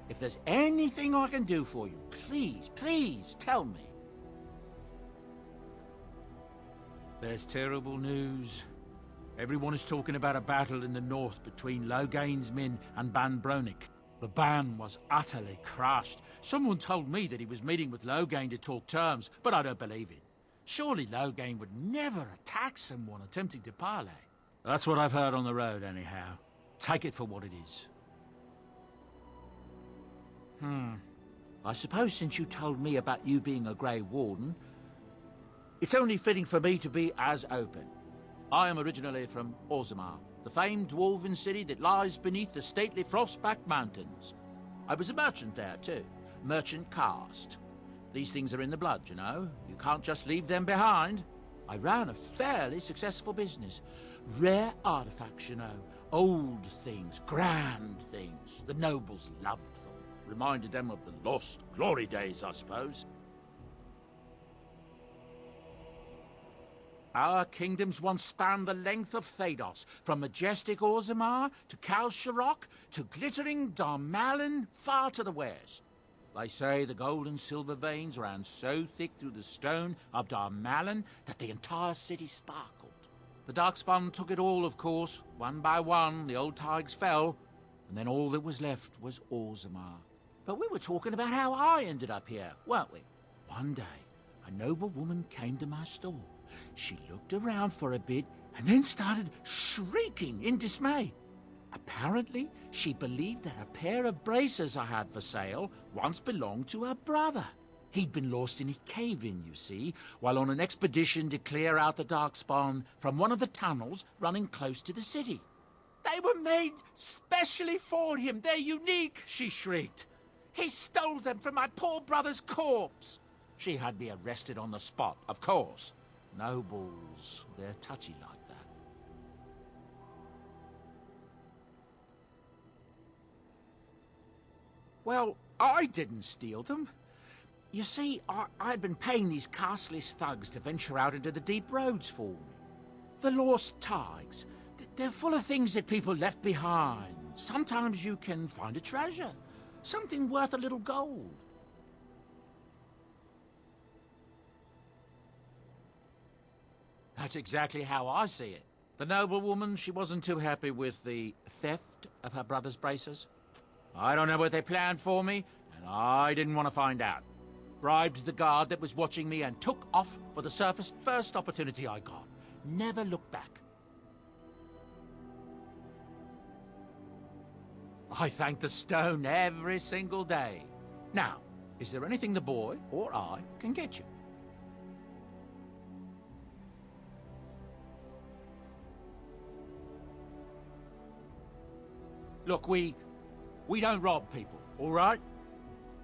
If there's anything I can do for you, please, please tell me. There's terrible news. Everyone is talking about a battle in the north between Loghain's men and Ban Bronick. The Ban was utterly crushed. Someone told me that he was meeting with Loghain to talk terms, but I don't believe it. Surely Loghain would never attack someone attempting to parley. That's what I've heard on the road, anyhow. Take it for what it is. I suppose since you told me about you being a Grey Warden, it's only fitting for me to be as open. I am originally from Orzammar, the famed dwarven city that lies beneath the stately Frostback Mountains. I was a merchant there, too. Merchant caste. These things are in the blood, you know. You can't just leave them behind. I ran a fairly successful business. Rare artifacts, you know. Old things, grand things. The nobles loved them. Reminded them of the lost glory days, I suppose. Our kingdoms once spanned the length of Thados, from majestic Orzammar to Kal Sharok to glittering Darmalin far to the west. They say the gold and silver veins ran so thick through the stone of Darmalin that the entire city sparkled. The Darkspawn took it all, of course. One by one, the old Tigers fell, and then all that was left was Orzammar. But we were talking about how I ended up here, weren't we? One day, a noble woman came to my store. She looked around for a bit and then started shrieking in dismay. Apparently, she believed that a pair of braces I had for sale once belonged to her brother. He'd been lost in a cave-in, you see, while on an expedition to clear out the Darkspawn from one of the tunnels running close to the city. They were made specially for him. They're unique, she shrieked. He stole them from my poor brother's corpse. She had me arrested on the spot, of course. Nobles, they're touchy like that. Well, I didn't steal them. You see, I'd been paying these castless thugs to venture out into the deep roads for me. The lost Tigers, they're full of things that people left behind. Sometimes you can find a treasure, something worth a little gold. That's exactly how I see it. The noblewoman, she wasn't too happy with the theft of her brother's braces. I don't know what they planned for me, and I didn't want to find out. Bribed the guard that was watching me and took off for the surface first opportunity I got. Never looked back. I thank the stone every single day. Now, is there anything the boy or I can get you? Look, we don't rob people, all right?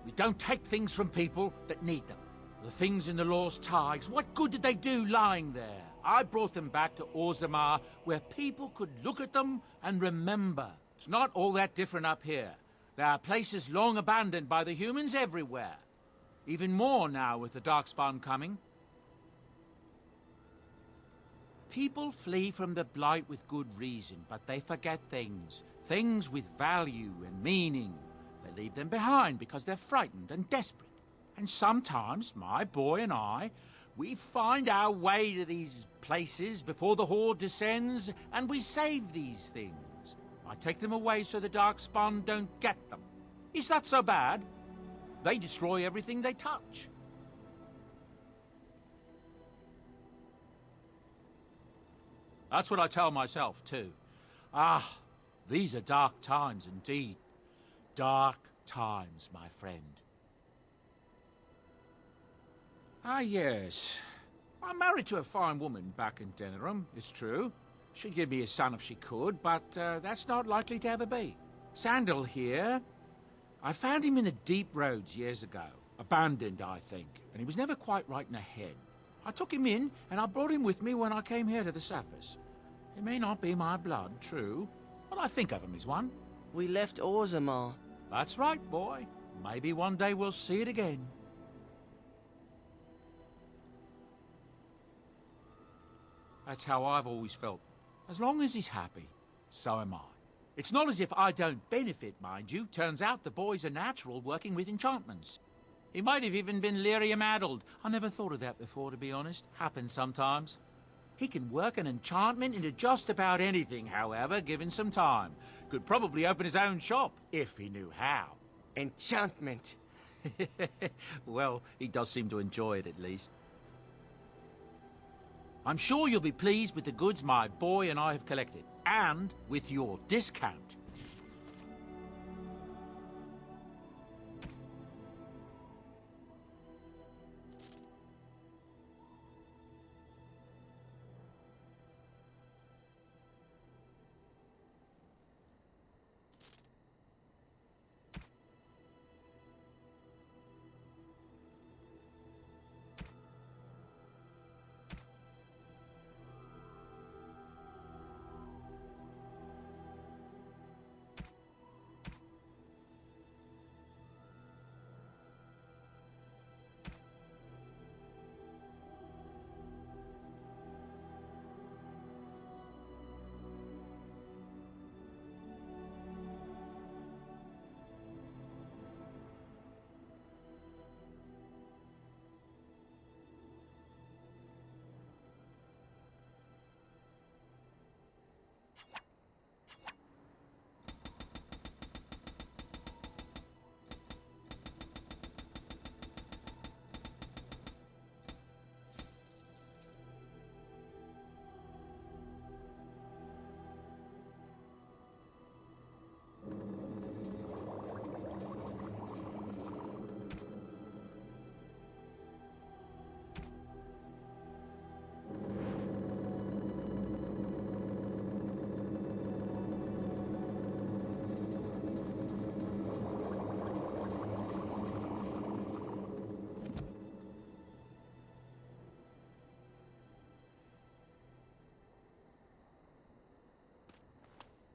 We don't take things from people that need them. The things in the Lost Tigers, what good did they do lying there? I brought them back to Orzammar, where people could look at them and remember. It's not all that different up here. There are places long abandoned by the humans everywhere. Even more now with the Darkspawn coming. People flee from the Blight with good reason, but they forget things. Things with value and meaning. They leave them behind because they're frightened and desperate. And sometimes, my boy and I, we find our way to these places before the Horde descends, and we save these things. I take them away so the Darkspawn don't get them. Is that so bad? They destroy everything they touch. That's what I tell myself, too. Ah, these are dark times indeed. Dark times, my friend. Ah, yes. I'm married to a fine woman back in Denerim, it's true. She'd give me a son if she could, but that's not likely to ever be. Sandal here. I found him in the deep roads years ago. Abandoned, I think, and he was never quite right in the head. I took him in, and I brought him with me when I came here to the surface. He may not be my blood, true, but I think of him as one. We left Orzammar. That's right, boy. Maybe one day we'll see it again. That's how I've always felt. As long as he's happy, so am I. It's not as if I don't benefit, mind you. Turns out the boy's a natural working with enchantments. He might have even been lyrium-addled. I never thought of that before, to be honest. Happens sometimes. He can work an enchantment into just about anything, however, given some time. Could probably open his own shop, if he knew how. Enchantment. Well, he does seem to enjoy it, at least. I'm sure you'll be pleased with the goods my boy and I have collected, and with your discount.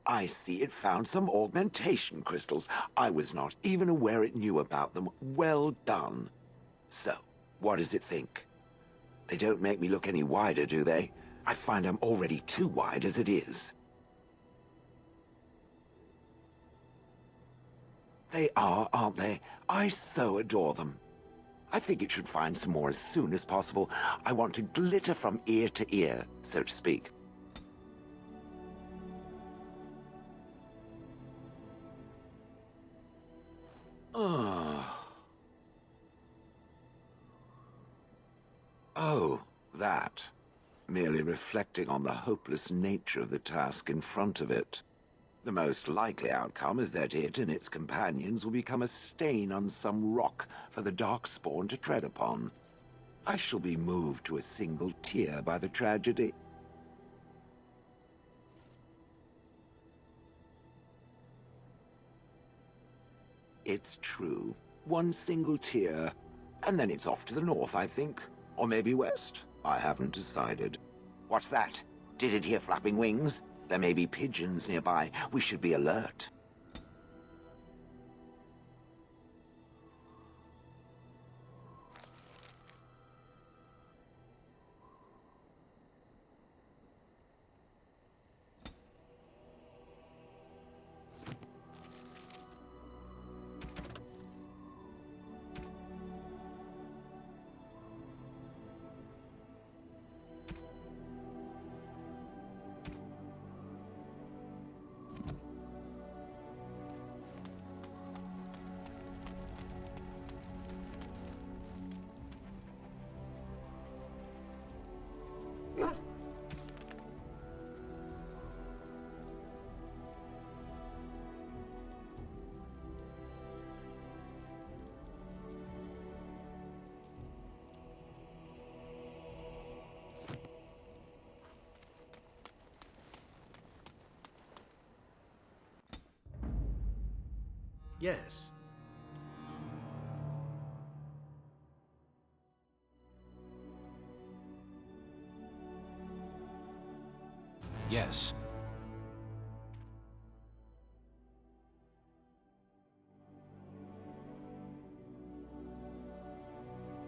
I see it found some augmentation crystals. I was not even aware it knew about them. Well done. So, what does it think? They don't make me look any wider, do they? I find I'm already too wide as it is. They are, aren't they? I so adore them. I think it should find some more as soon as possible. I want to glitter from ear to ear, so to speak. Oh, that. Merely reflecting on the hopeless nature of the task in front of it. The most likely outcome is that it and its companions will become a stain on some rock for the Darkspawn to tread upon. I shall be moved to a single tear by the tragedy. It's true. One single tear, and then it's off to the north, I think. Or maybe west. I haven't decided. What's that? Did it hear flapping wings? There may be pigeons nearby. We should be alert. Yes. Yes.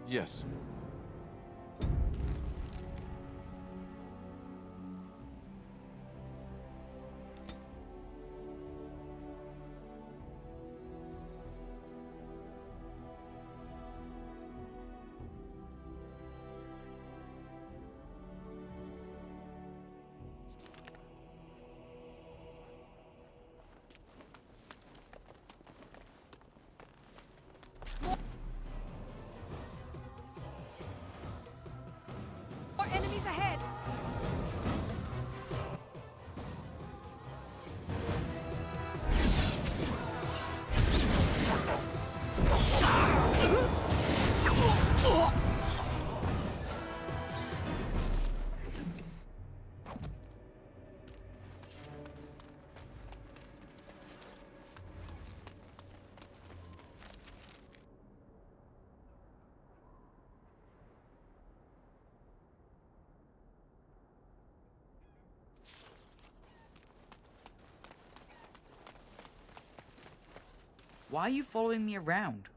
Yes. Why are you following me around?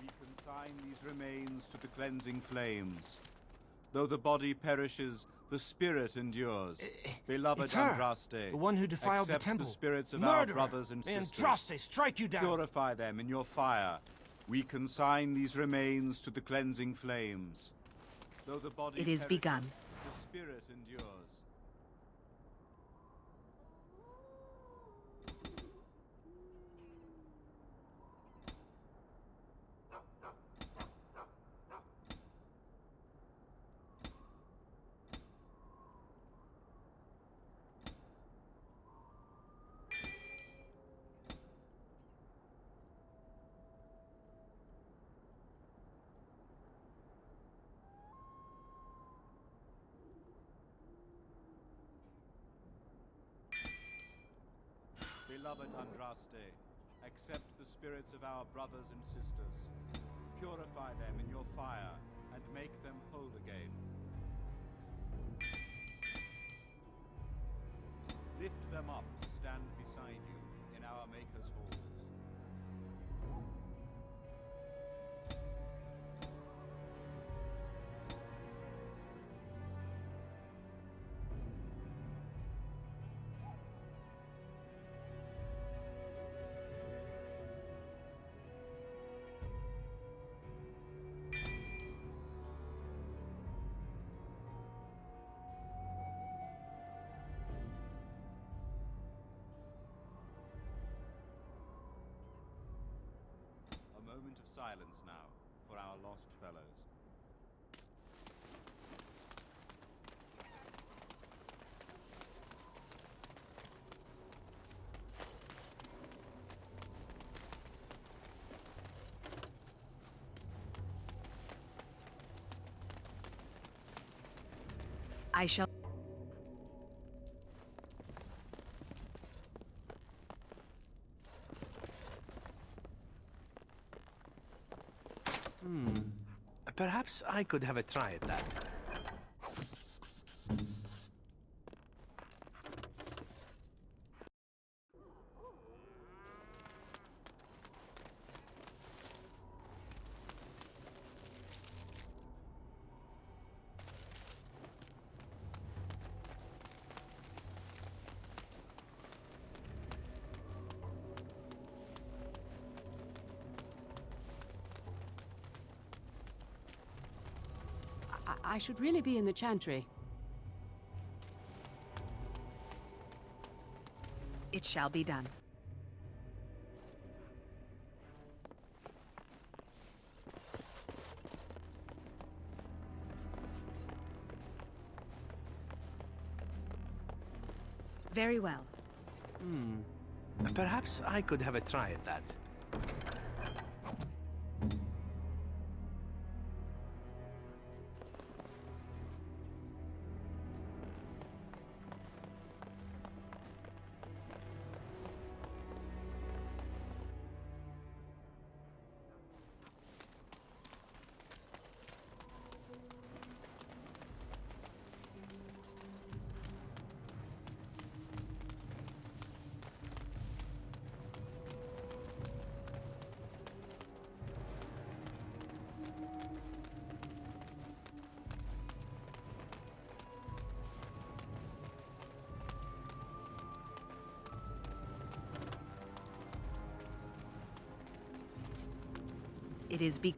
We consign these remains to the cleansing flames. Though the body perishes, the spirit endures. Beloved It's her, Andraste, the one who defiled the accept temple. the spirits of Murderer! our brothers and May sisters. Andraste strike you down! Purify them in your fire. We consign these remains to the cleansing flames. Though the body It is perishes, begun. the spirit endures. Beloved Andraste, accept the spirits of our brothers and sisters. Purify them in your fire and make them whole again. Lift them up to stand beside you in our Maker's halls. A moment of silence now for our lost fellows. I shall... Perhaps I could have a try at that. I should really be in the chantry. It shall be done. Very well. Perhaps I could have a try at that. It is be...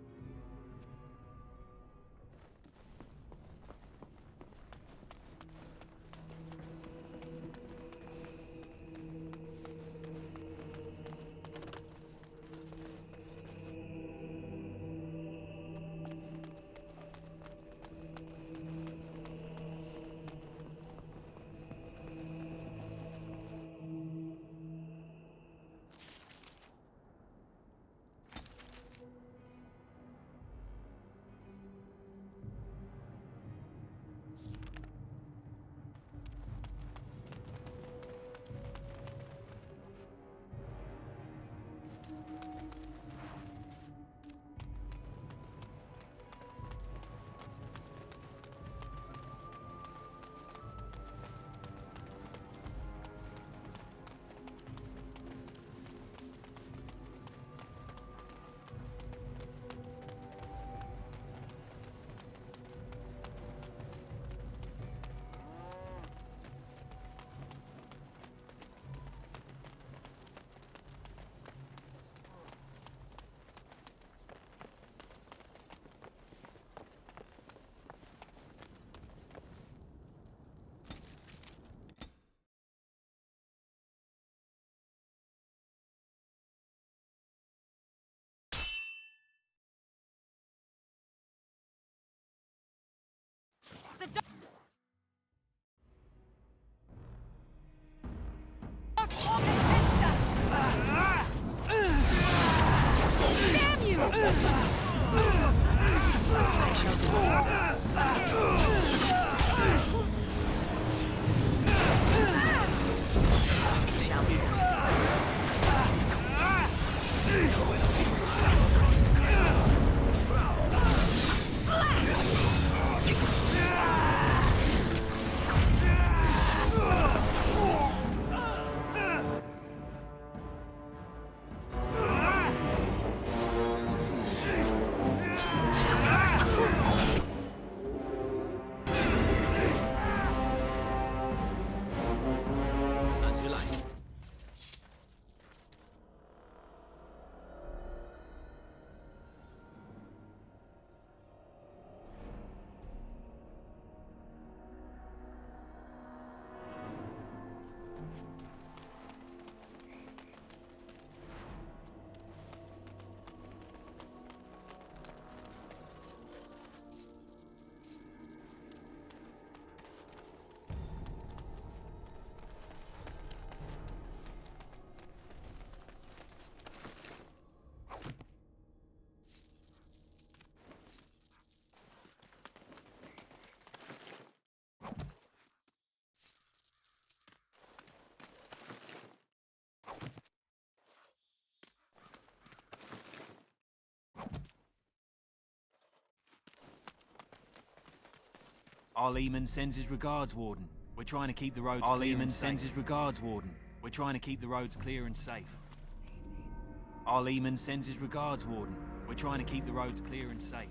Our Leman sends his regards, Warden. We're trying to keep the roads clear and safe. Sends his regards, Warden. We're trying to keep the roads clear and safe. Our Leman sends his regards, Warden. We're trying to keep the roads clear and safe.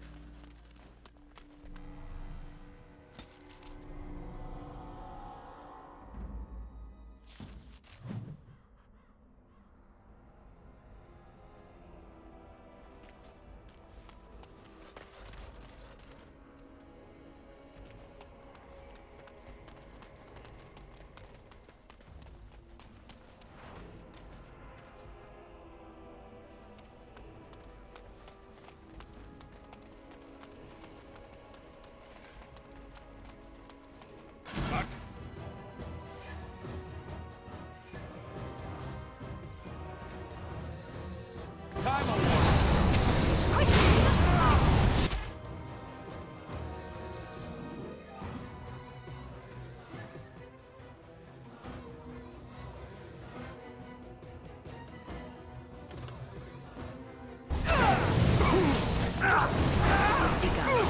Has begun.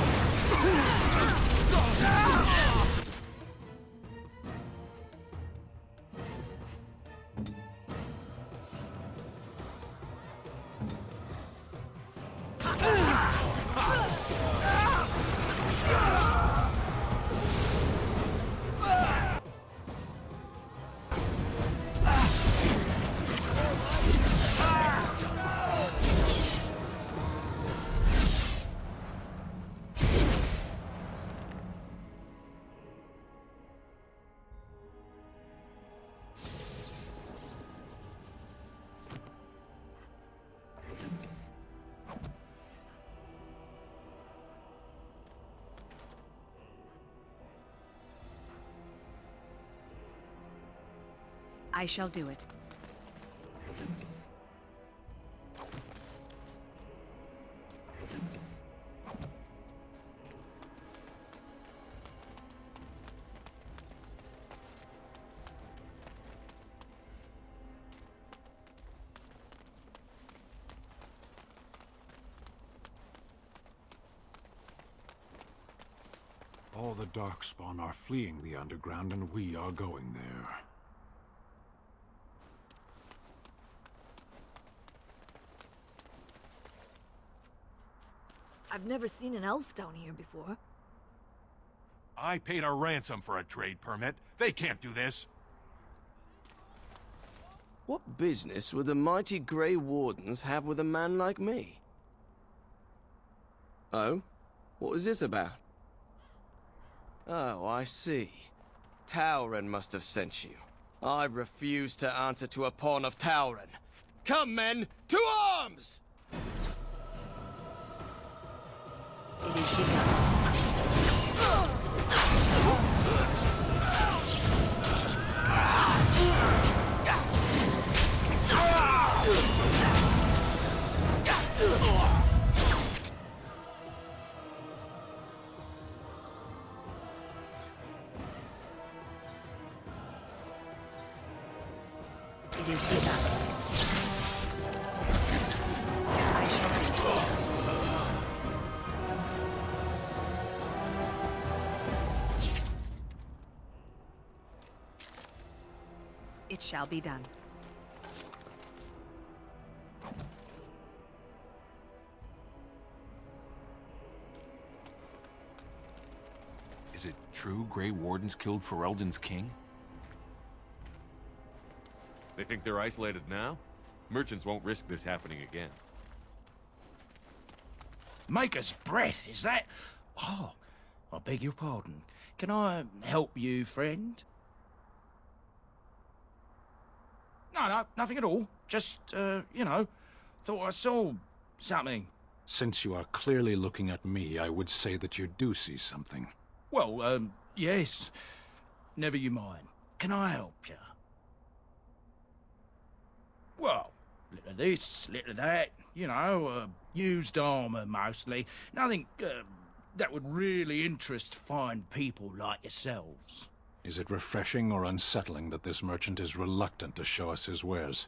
I shall do it. All the Darkspawn are fleeing the underground, and we are going there. I've never seen an elf down here before. I paid a ransom for a trade permit. They can't do this. What business would the mighty Grey Wardens have with a man like me? Oh? What was this about? Oh, I see. Tauren must have sent you. I refuse to answer to a pawn of Tauren. Come, men, to arms! It is begun. It is begun. I shall do it. It shall be done. Is it true Grey Wardens killed Ferelden's king? They think they're isolated now? Merchants won't risk this happening again. Maker's breath, is that? Oh, I beg your pardon. Can I help you, friend? No, nothing at all. Just, you know, thought I saw something. Since you are clearly looking at me, I would say that you do see something. Well, yes. Never you mind. Can I help you? Well, little of this, little of that, you know, used armour mostly. Nothing that would really interest fine people like yourselves. Is it refreshing or unsettling that this merchant is reluctant to show us his wares?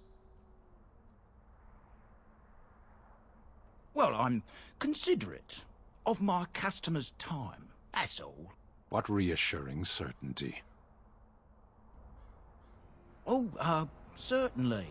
Well, I'm considerate of my customers' time, that's all. What reassuring certainty. Oh, certainly.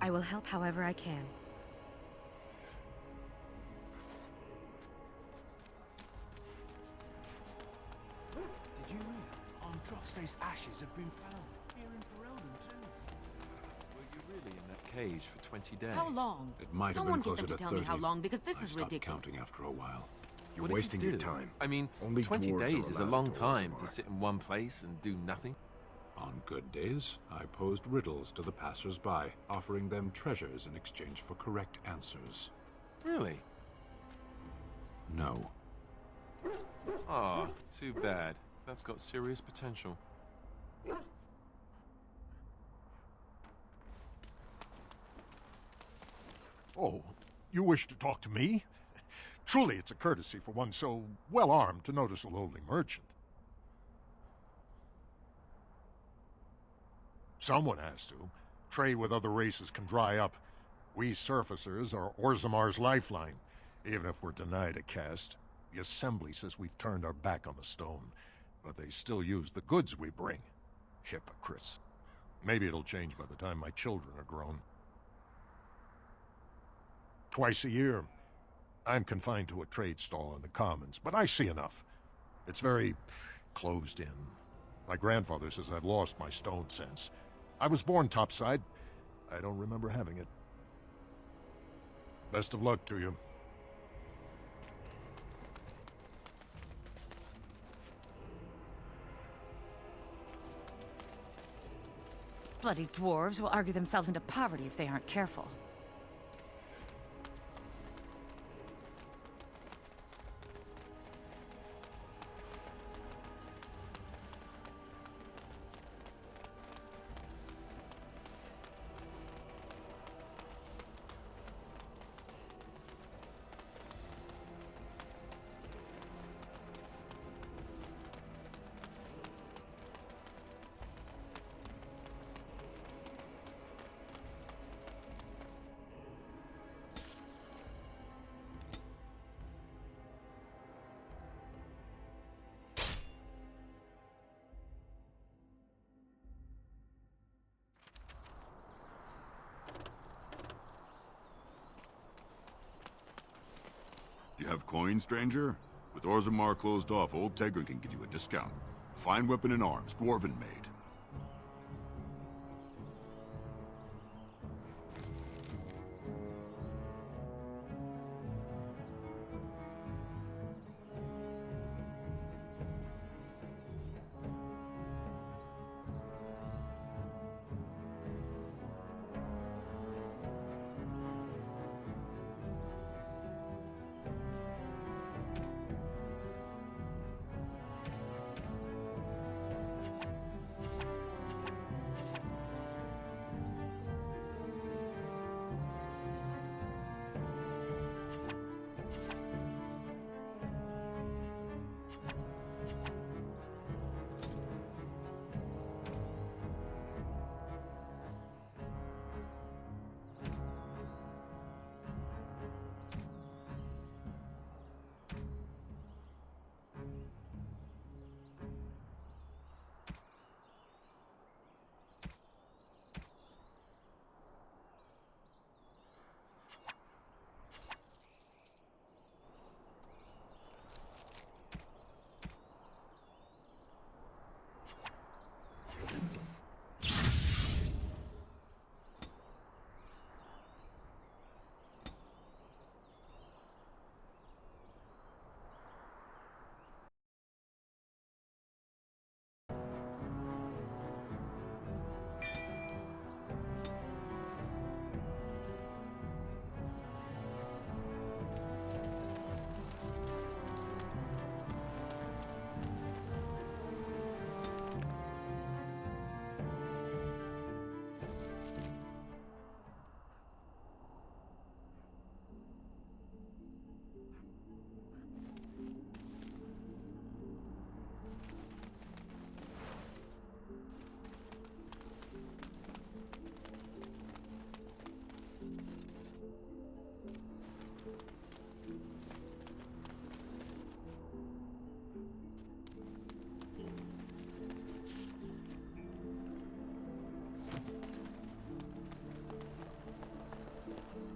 I will help however I can. Did you hear? Androste's ashes have been found here in Ferelden too. Were you really in that cage for 20 days? How long? It might Someone have been get them closer to to tell 30. me how long, because this I is stopped ridiculous. counting after a while. You're wasting your time. I mean, Only 20 dwarves are days is a allowed long to time Orzammar. to sit in one place and do nothing. On good days, I posed riddles to the passers-by, offering them treasures in exchange for correct answers. Really? No. Ah, too bad. That's got serious potential. Oh, you wish to talk to me? Truly, it's a courtesy for one so well-armed to notice a lowly merchant. Someone has to. Trade with other races can dry up. We surfacers are Orzammar's lifeline, even if we're denied a caste. The Assembly says we've turned our back on the stone, but they still use the goods we bring. Hypocrites. Maybe it'll change by the time my children are grown. Twice a year, I'm confined to a trade stall in the Commons, but I see enough. It's very closed in. My grandfather says I've lost my stone sense. I was born topside. I don't remember having it. Best of luck to you. Bloody dwarves will argue themselves into poverty if they aren't careful. You have coin, stranger? With Orzammar closed off, old Tegrin can give you a discount. Fine weapon and arms, dwarven made.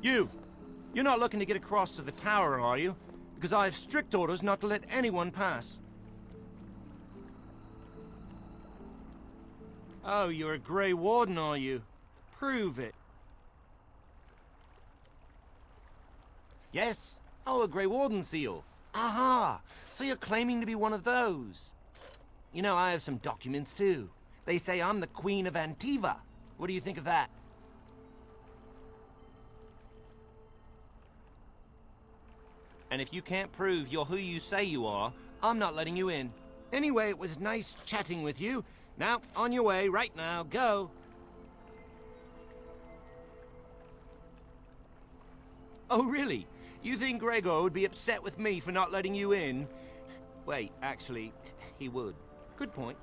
You're not looking to get across to the tower, are you? Because I have strict orders not to let anyone pass. Oh, you're a Grey Warden, are you? Prove it. Yes. Oh, a Grey Warden seal. Aha! So you're claiming to be one of those. You know, I have some documents, too. They say I'm the Queen of Antiva. What do you think of that? And if you can't prove you're who you say you are, I'm not letting you in. Anyway, it was nice chatting with you. Now, on your way, right now, go. Oh, really? You think Gregor would be upset with me for not letting you in? Wait, actually, he would. Good point.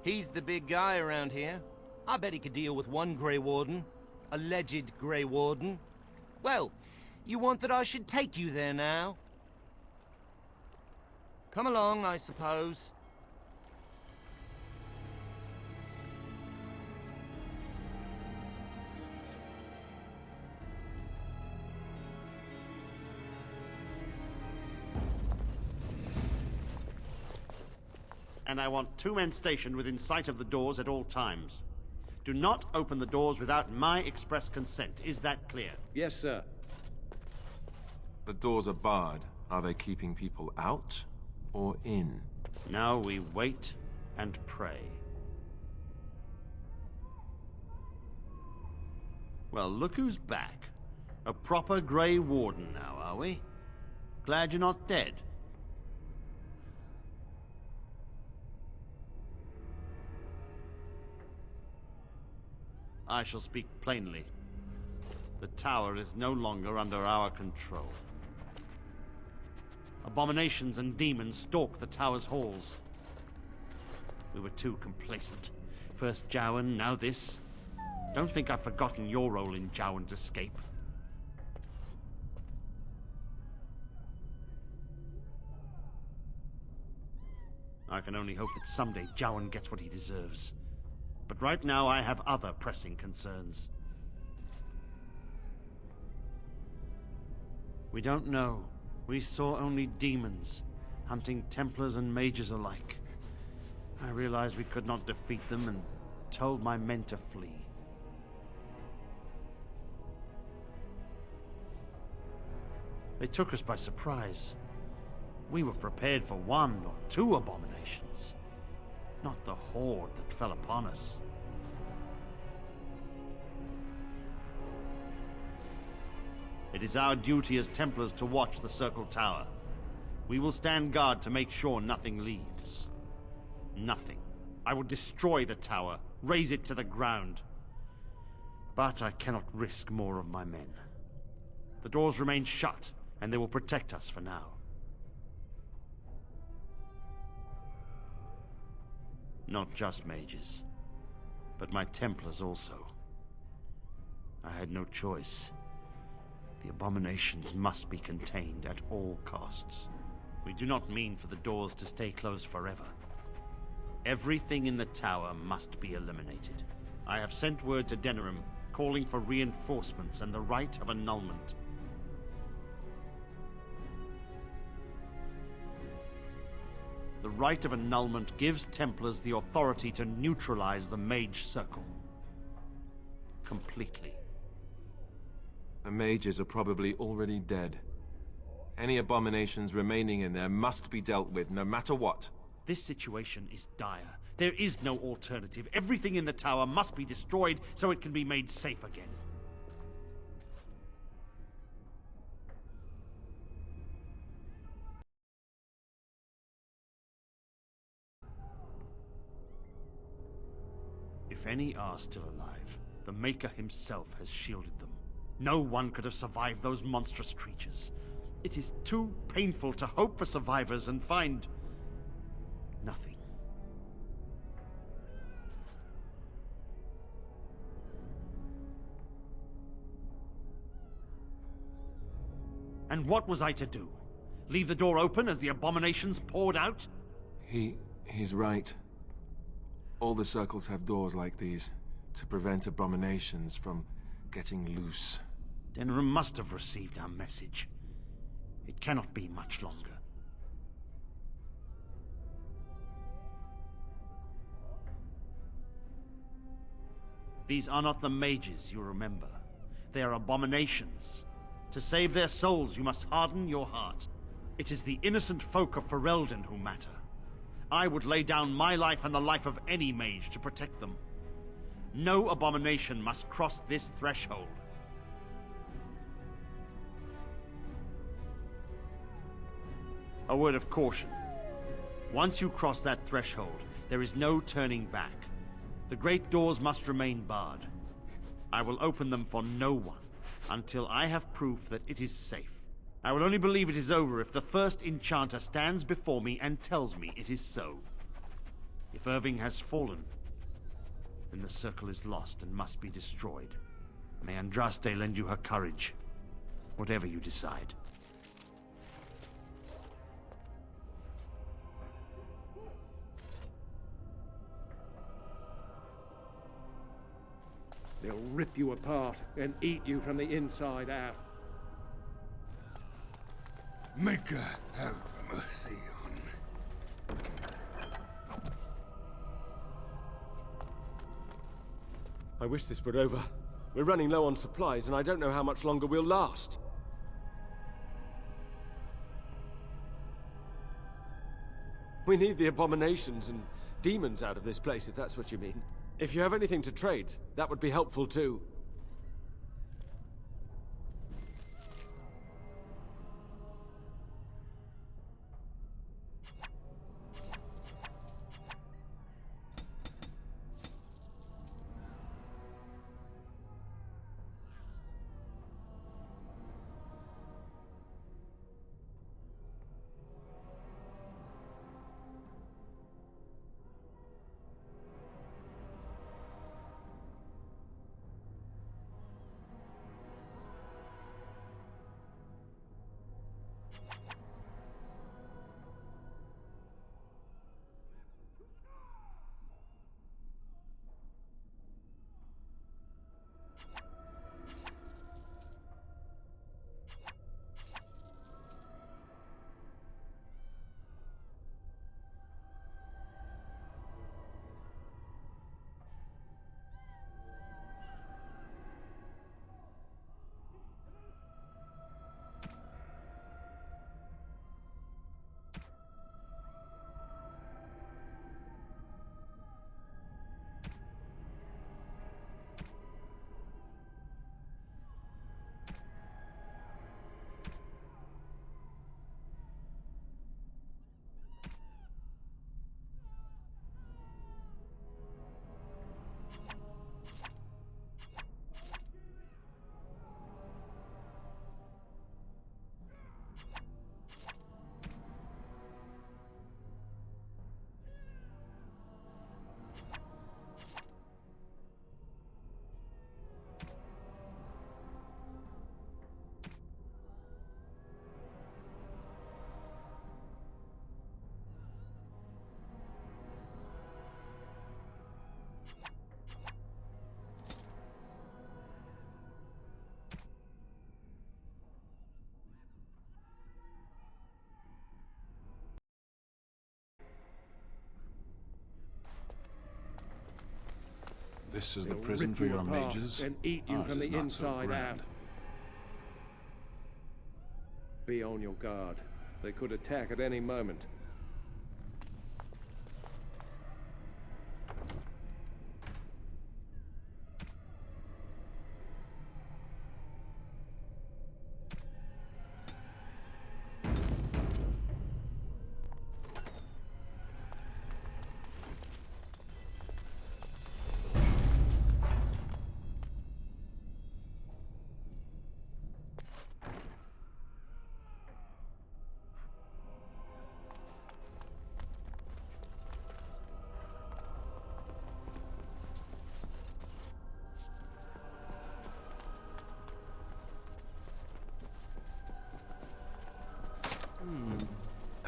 He's the big guy around here. I bet he could deal with one Grey Warden. Alleged Grey Warden. Well, you want that I should take you there now? Come along, I suppose. And I want 2 men stationed within sight of the doors at all times. Do not open the doors without my express consent. Is that clear? Yes, sir. The doors are barred. Are they keeping people out or in? Now we wait and pray. Well, look who's back. A proper Grey Warden now, are we? Glad you're not dead. I shall speak plainly. The tower is no longer under our control. Abominations and demons stalk the tower's halls. We were too complacent. First Jowan, now this. Don't think I've forgotten your role in Jowan's escape. I can only hope that someday Jowan gets what he deserves. But right now I have other pressing concerns. We don't know. We saw only demons, hunting Templars and mages alike. I realized we could not defeat them and told my men to flee. They took us by surprise. We were prepared for 1 or 2 abominations, not the horde that fell upon us. It is our duty as Templars to watch the Circle Tower. We will stand guard to make sure nothing leaves. Nothing. I will destroy the tower, raze it to the ground. But I cannot risk more of my men. The doors remain shut, and they will protect us for now. Not just mages, but my Templars also. I had no choice. The abominations must be contained at all costs. We do not mean for the doors to stay closed forever. Everything in the tower must be eliminated. I have sent word to Denerim, calling for reinforcements and the right of annulment. The right of annulment gives Templars the authority to neutralize the Mage Circle. Completely. The mages are probably already dead. Any abominations remaining in there must be dealt with, no matter what. This situation is dire. There is no alternative. Everything in the tower must be destroyed so it can be made safe again. If any are still alive, the Maker himself has shielded them. No one could have survived those monstrous creatures. It is too painful to hope for survivors and find nothing. And what was I to do? Leave the door open as the abominations poured out? He's right. All the circles have doors like these. to prevent abominations from getting loose. Denerim must have received our message. It cannot be much longer. These are not the mages, you remember. They are abominations. To save their souls, you must harden your heart. It is the innocent folk of Ferelden who matter. I would lay down my life and the life of any mage to protect them. No abomination must cross this threshold. A word of caution. Once you cross that threshold, there is no turning back. The great doors must remain barred. I will open them for no one until I have proof that it is safe. I will only believe it is over if the first enchanter stands before me and tells me it is so. If Irving has fallen, then the circle is lost and must be destroyed. May Andraste lend you her courage, whatever you decide. They'll rip you apart and eat you from the inside out. Maker, have mercy on me. I wish this were over. We're running low on supplies, and I don't know how much longer we'll last. We need the abominations and demons out of this place, if that's what you mean. If you have anything to trade, that would be helpful too. This is the They'll prison rip for you your apart mages? and eat you Ours from is the not so inside grand. out. Be on your guard. They could attack at any moment.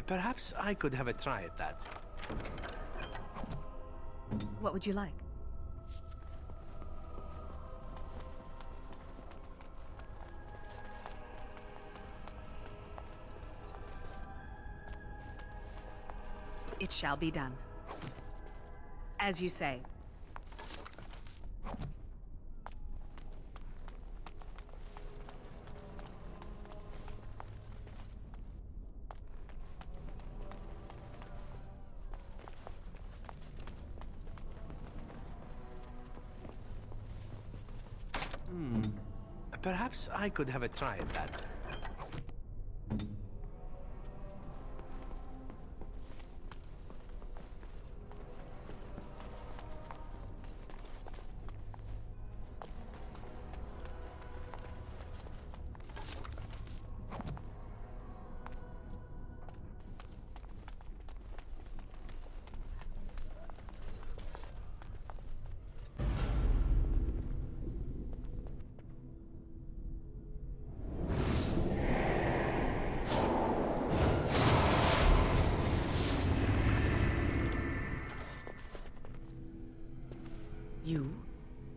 Perhaps I could have a try at that. What would you like? It shall be done. As you say. Perhaps I could have a try at that.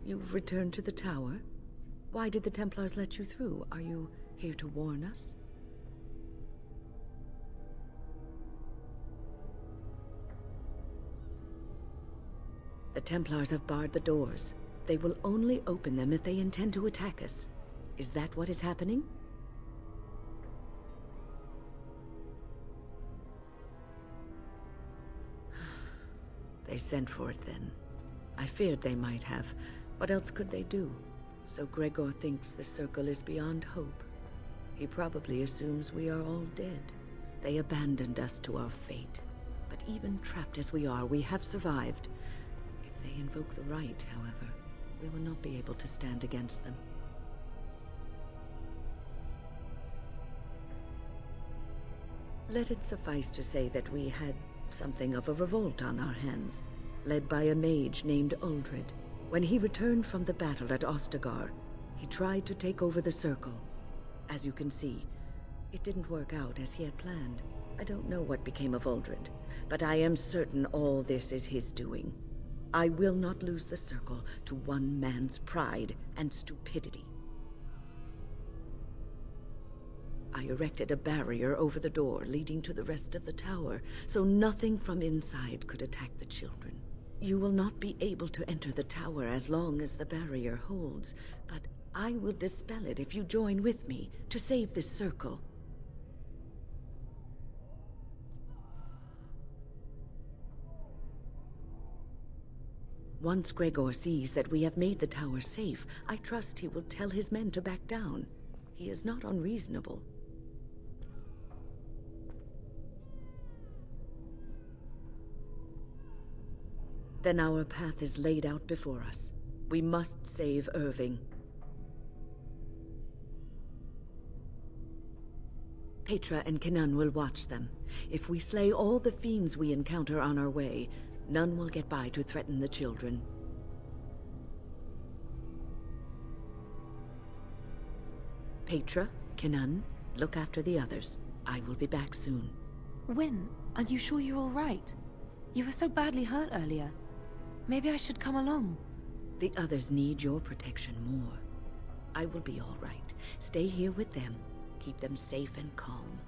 You've returned to the tower? Why did the Templars let you through? Are you here to warn us? The Templars have barred the doors. They will only open them if they intend to attack us. Is that what is happening? They sent for it then. I feared they might have. What else could they do? So Gregor thinks the Circle is beyond hope. He probably assumes we are all dead. They abandoned us to our fate. But even trapped as we are, we have survived. If they invoke the right, however, we will not be able to stand against them. Let it suffice to say that we had something of a revolt on our hands, led by a mage named Uldred. When he returned from the battle at Ostagar, he tried to take over the Circle. As you can see, it didn't work out as he had planned. I don't know what became of Uldred, but I am certain all this is his doing. I will not lose the Circle to one man's pride and stupidity. I erected a barrier over the door leading to the rest of the tower, so nothing from inside could attack the children. You will not be able to enter the tower as long as the barrier holds, but I will dispel it if you join with me to save this Circle. Once Gregor sees that we have made the tower safe, I trust he will tell his men to back down. He is not unreasonable. Then our path is laid out before us. We must save Irving. Petra and Kenan will watch them. If we slay all the fiends we encounter on our way, none will get by to threaten the children. Petra, Kenan, look after the others. I will be back soon. Wynne, are you sure you're all right? You were so badly hurt earlier. Maybe I should come along. The others need your protection more. I will be all right. Stay here with them. Keep them safe and calm.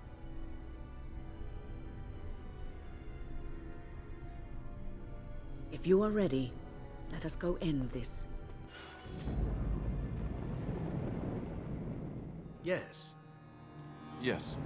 If you are ready, let us go end this. Yes. Yes.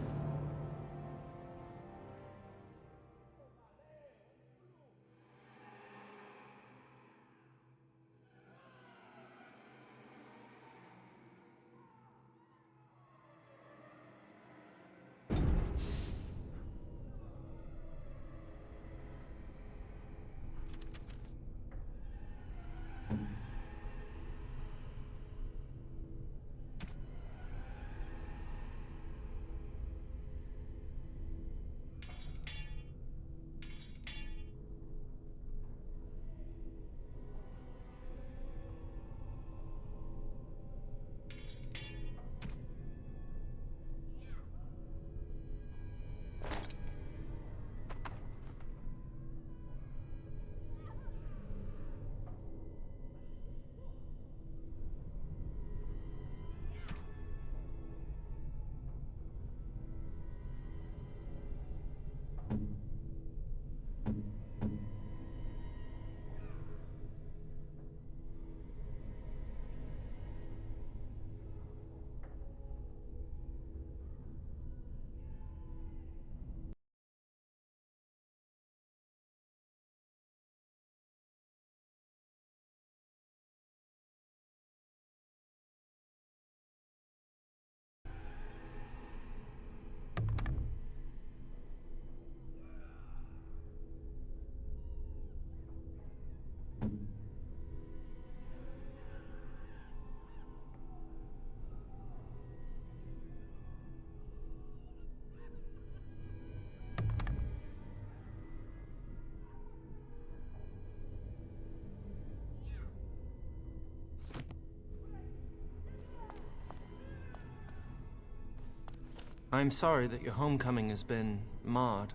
I'm sorry that your homecoming has been marred.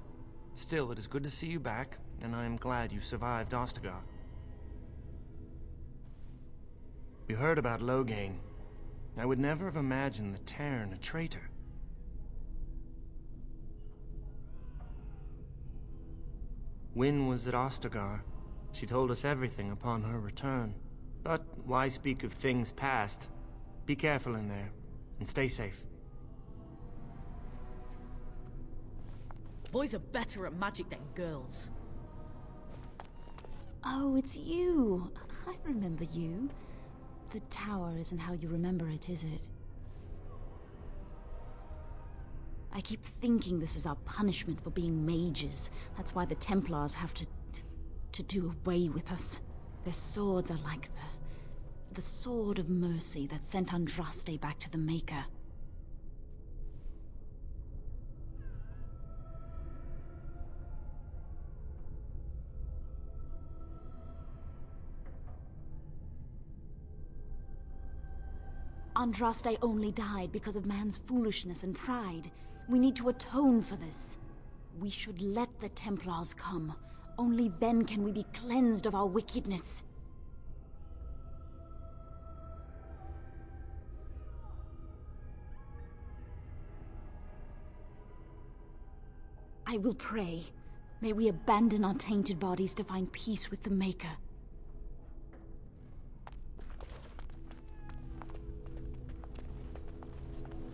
Still, it is good to see you back, and I am glad you survived Ostagar. We heard about Loghain. I would never have imagined the Terran a traitor. Wynne was at Ostagar. She told us everything upon her return. But why speak of things past? Be careful in there, and stay safe. Boys are better at magic than girls. Oh, it's you. I remember you. The tower isn't how you remember it, is it? I keep thinking this is our punishment for being mages. That's why the Templars have to do away with us. Their swords are like the sword of mercy that sent Andraste back to the Maker. Andraste only died because of man's foolishness and pride. We need to atone for this. We should let the Templars come. Only then can we be cleansed of our wickedness. I will pray. May we abandon our tainted bodies to find peace with the Maker.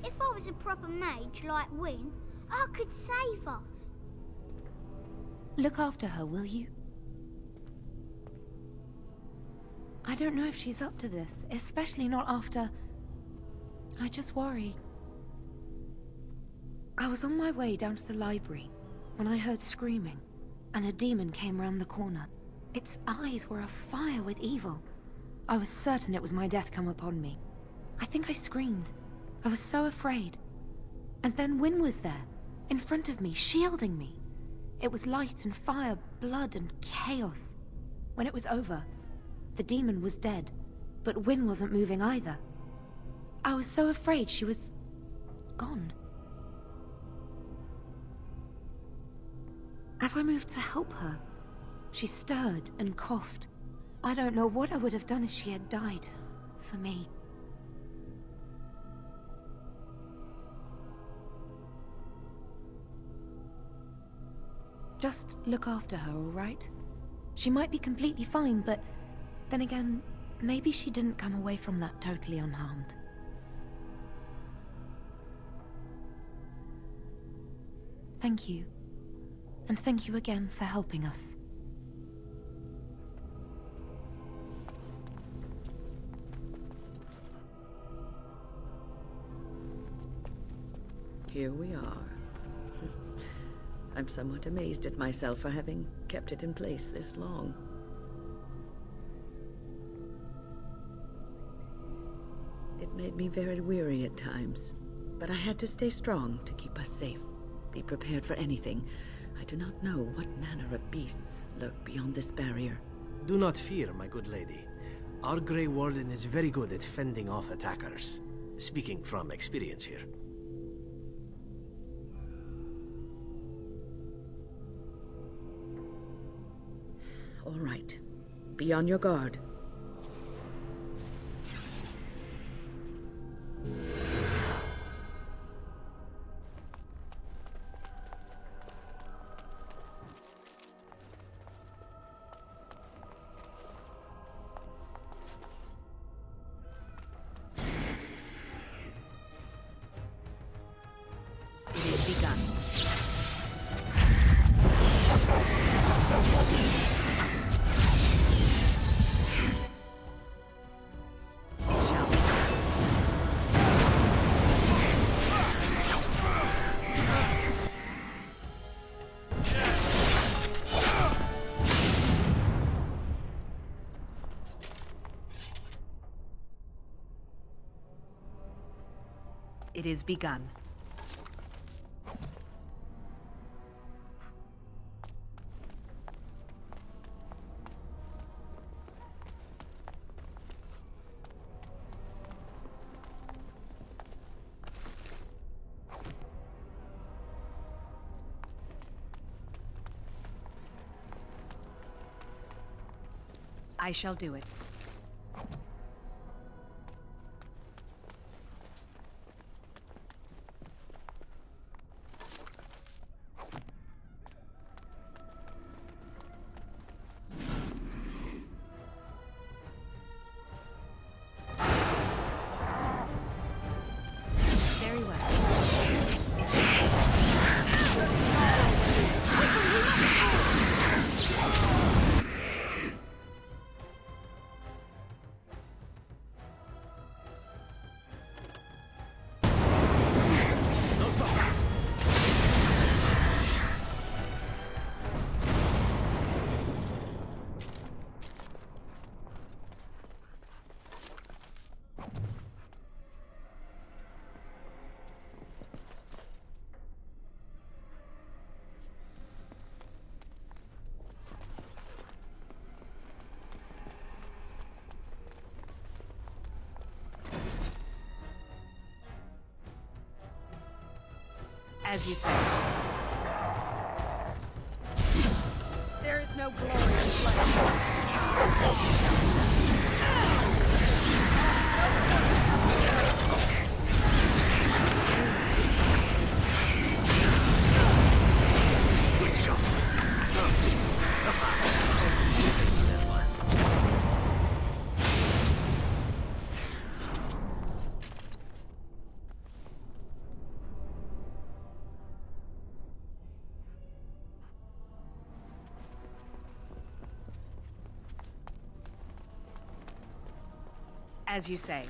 If I was a proper mage like Wynne, I could save us. Look after her, will you? I don't know if she's up to this, especially not after... I just worry. I was on my way down to the library when I heard screaming, and a demon came around the corner. Its eyes were afire with evil. I was certain it was my death come upon me. I think I screamed. I was so afraid. And then Wynne was there, in front of me, shielding me. It was light and fire, blood and chaos. When it was over, the demon was dead, but Wynne wasn't moving either. I was so afraid she was... gone. As I moved to help her, she stirred and coughed. I don't know what I would have done if she had died. For me. Just look after her, all right? She might be completely fine, but then again, maybe she didn't come away from that totally unharmed. Thank you. And thank you again for helping us. Here we are. I'm somewhat amazed at myself for having kept it in place this long. It made me very weary at times, but I had to stay strong to keep us safe. Be prepared for anything. I do not know what manner of beasts lurk beyond this barrier. Do not fear, my good lady. Our Grey Warden is very good at fending off attackers. Speaking from experience here. All right. Be on your guard. It has begun. It is begun. I shall do it. Very well. As you say. There is no glory in blood. Good shot. That was. As you say.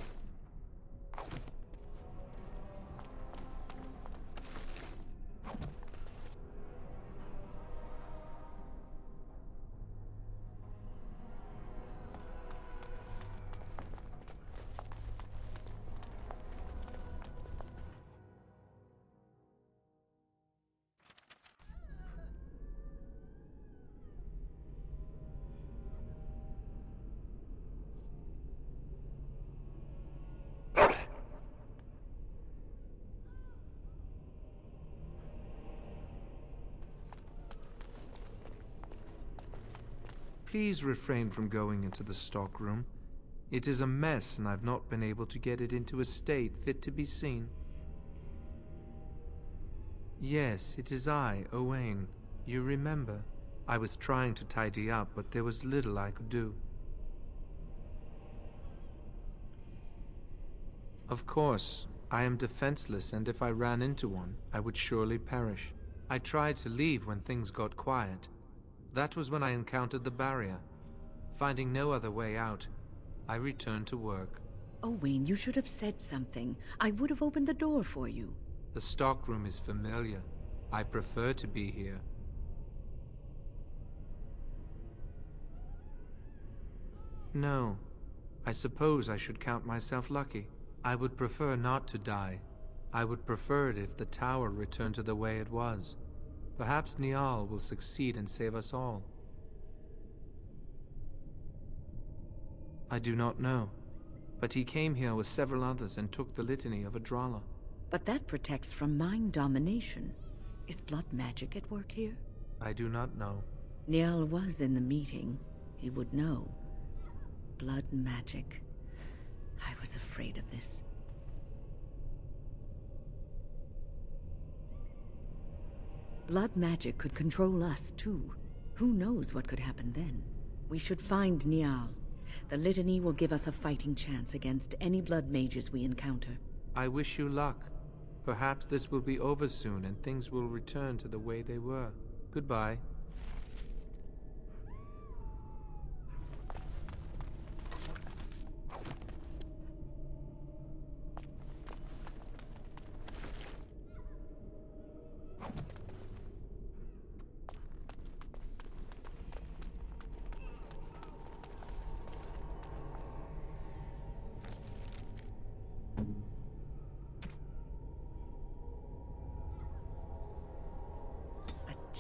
Please refrain from going into the stockroom. It is a mess, and I've not been able to get it into a state fit to be seen. Yes, it is I, Owain. You remember. I was trying to tidy up, but there was little I could do. Of course, I am defenseless, and if I ran into one, I would surely perish. I tried to leave when things got quiet. That was when I encountered the barrier. Finding no other way out, I returned to work. Owain, you should have said something. I would have opened the door for you. The stockroom is familiar. I prefer to be here. No. I suppose I should count myself lucky. I would prefer not to die. I would prefer it if the tower returned to the way it was. Perhaps Niall will succeed and save us all. I do not know, but he came here with several others and took the litany of Adralla. But that protects from mind domination. Is blood magic at work here? I do not know. Niall was in the meeting. He would know. Blood magic. I was afraid of this. Blood magic could control us, too. Who knows what could happen then? We should find Niall. The litany will give us a fighting chance against any blood mages we encounter. I wish you luck. Perhaps this will be over soon and things will return to the way they were. Goodbye.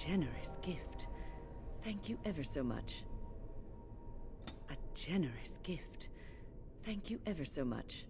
Generous gift. Thank you ever so much. A generous gift. Thank you ever so much.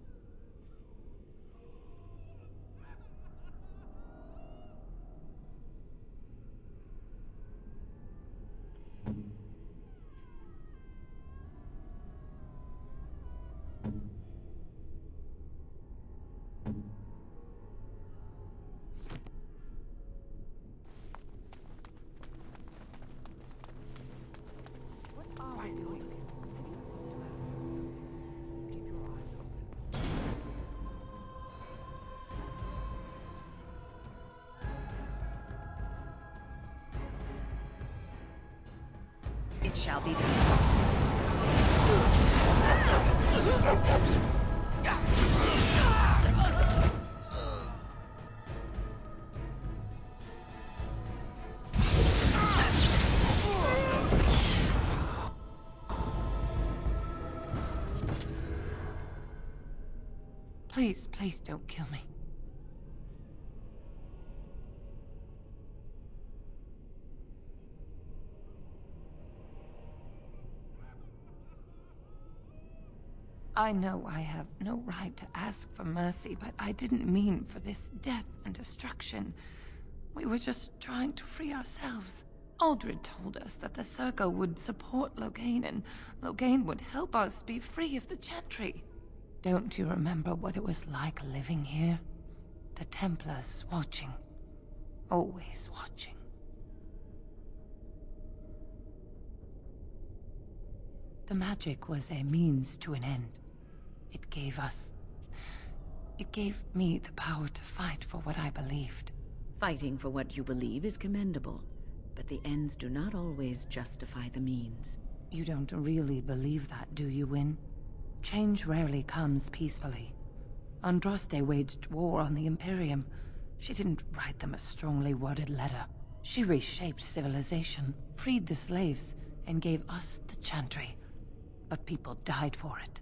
It shall be done. Please, please don't kill me. I know I have no right to ask for mercy, but I didn't mean for this death and destruction. We were just trying to free ourselves. Aldred told us that the Circle would support Loghain, and Loghain would help us be free of the Chantry. Don't you remember what it was like living here? The Templars watching. Always watching. The magic was a means to an end. It gave me the power to fight for what I believed. Fighting for what you believe is commendable, but the ends do not always justify the means. You don't really believe that, do you, Wynne? Change rarely comes peacefully. Andraste waged war on the Imperium. She didn't write them a strongly worded letter. She reshaped civilization, freed the slaves, and gave us the Chantry. But people died for it.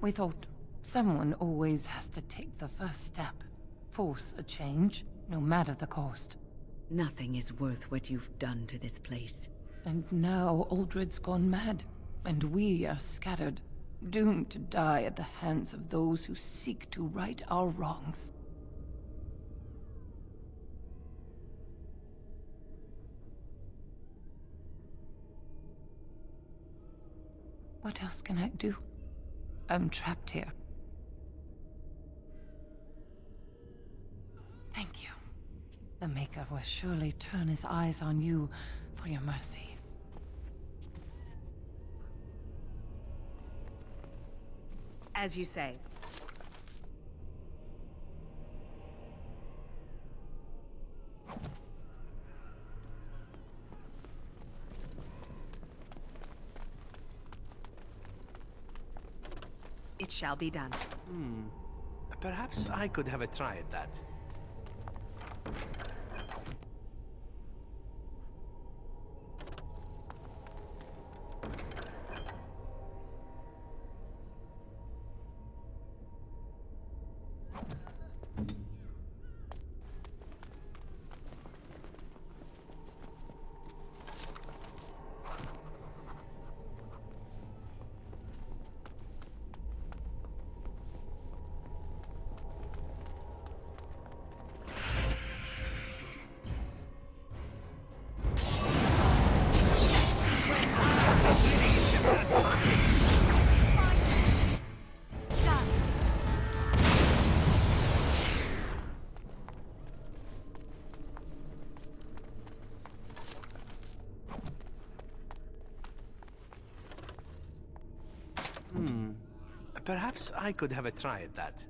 We thought someone always has to take the first step. Force a change, no matter the cost. Nothing is worth what you've done to this place. And now Aldred's gone mad, and we are scattered, doomed to die at the hands of those who seek to right our wrongs. What else can I do? I'm trapped here. Thank you. The Maker will surely turn his eyes on you for your mercy. As you say. It shall be done. Perhaps I could have a try at that. Perhaps I could have a try at that.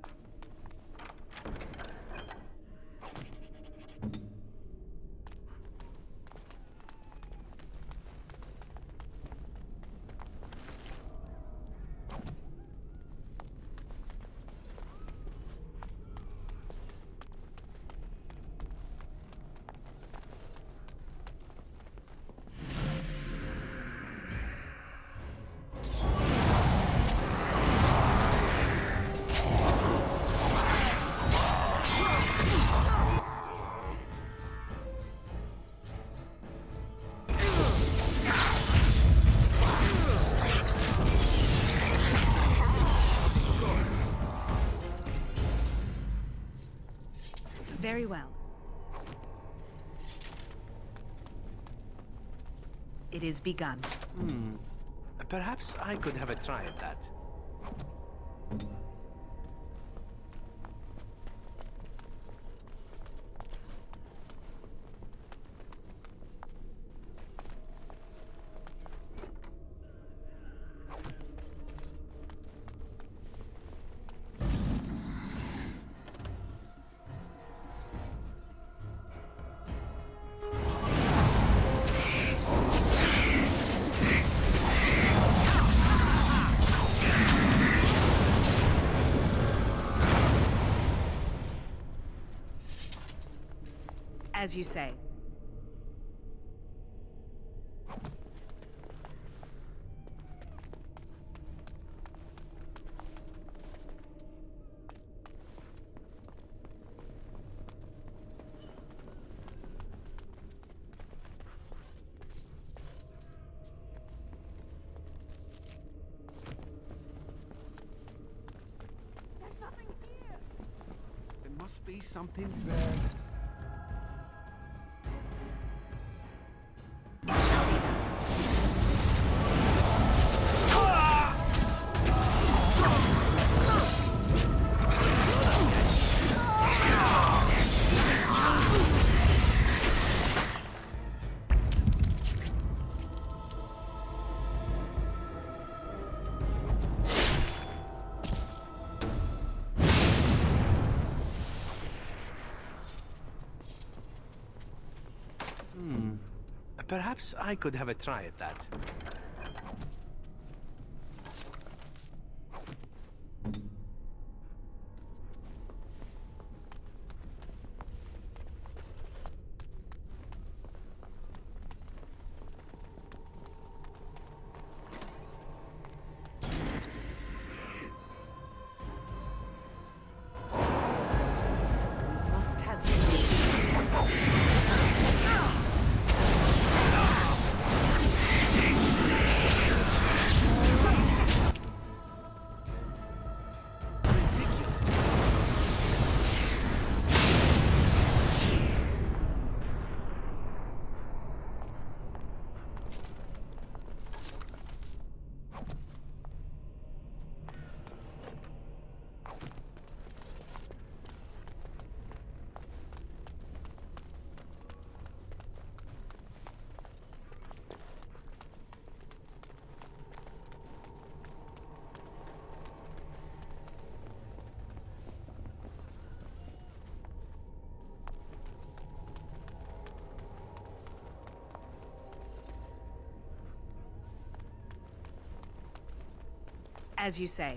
Very well. It is begun. Perhaps I could have a try at that. As you say. There must be something there. Perhaps I could have a try at that. Must have As you say.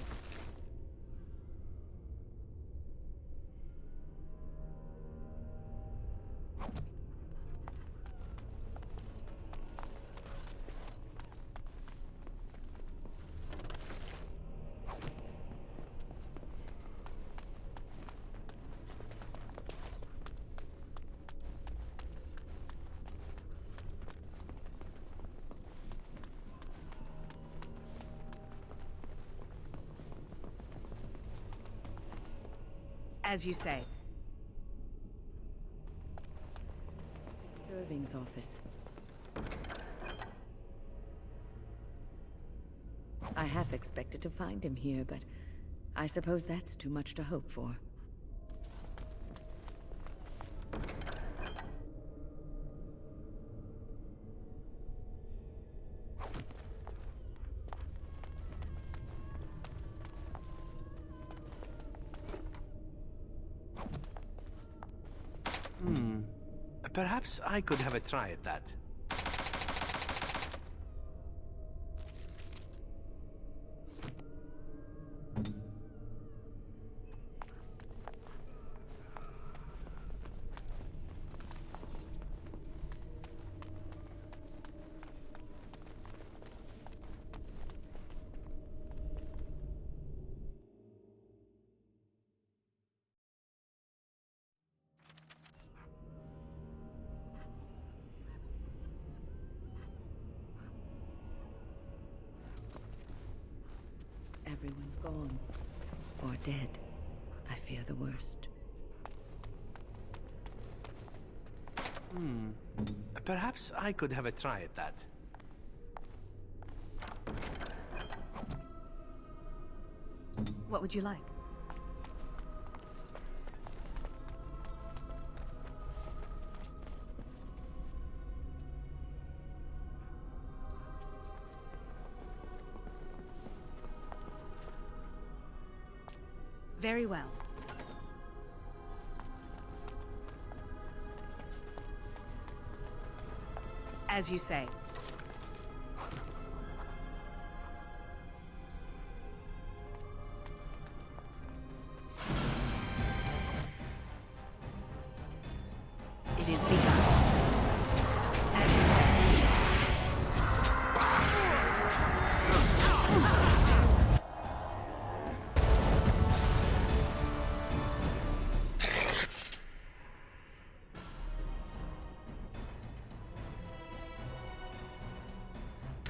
As you say. Serving's office. I half expected to find him here, but I suppose that's too much to hope for. Perhaps I could have a try at that. Everyone's gone. Or dead. I fear the worst. Perhaps I could have a try at that. What would you like? Very well. As you say. It is begun.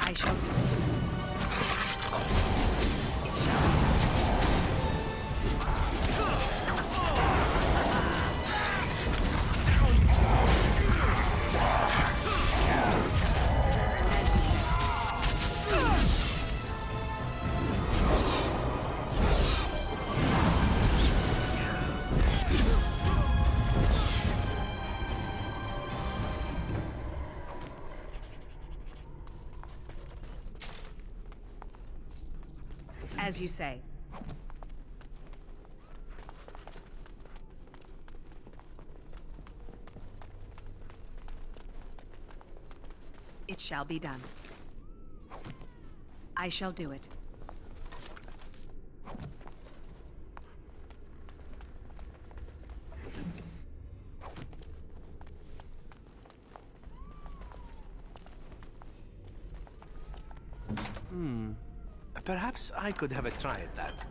I shall do it. As you say. It shall be done. I shall do it. Perhaps I could have a try at that.